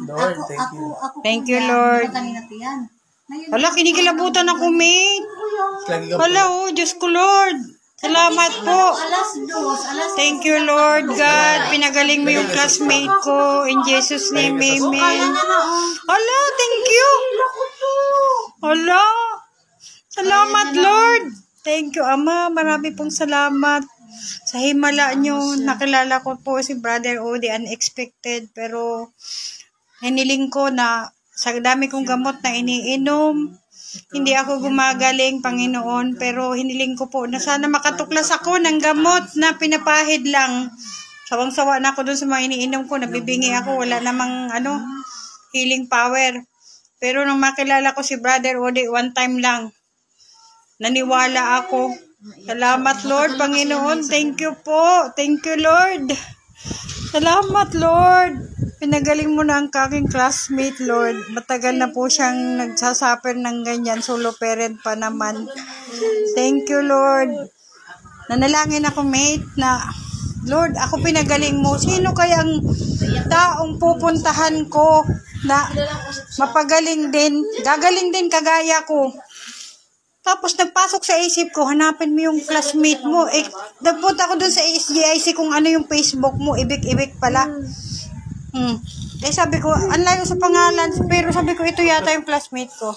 Lord, thank you. Thank you, Lord. Hala, kinikilabutan ako, mate. Hala, oh, Diyos ko, Lord. Salamat po. Thank you, Lord God. Pinagaling mo yung classmate ko. In Jesus' name, amen. Hala, thank you. Hala. Salamat, Lord. Thank you, Ama. Marami pong salamat. Sa himala nyo, nakilala ko po si Brother Odi, unexpected. Pero, hiniling ko na sa dami kong gamot na iniinom, hindi ako gumagaling, Panginoon. Pero hiniling ko po na sana makatuklas ako ng gamot na pinapahid lang. Sawang-sawa na ako dun sa mga iniinom ko. Nabibingi ako. Wala namang healing power. Pero nung makilala ko si Brother Odi, one time lang, naniwala ako. Salamat, Lord, Panginoon. Thank you po. Thank you, Lord. Salamat, Lord. Pinagaling mo na ang aking classmate, Lord. Matagal na po siyang nagsasuffer ng ganyan. Solo parent pa naman. Thank you, Lord. Nanalangin ako, mate, na Lord, ako pinagaling mo. Sino kayang taong pupuntahan ko na mapagaling din, gagaling din kagaya ko? Tapos nagpasok sa isip ko, hanapin mo yung classmate mo. Nagpunta ako dun sa SGIC kung ano yung Facebook mo, ibik-ibik pala. Sabi ko, ang layo sa pangalan, pero sabi ko, ito yata yung classmate ko.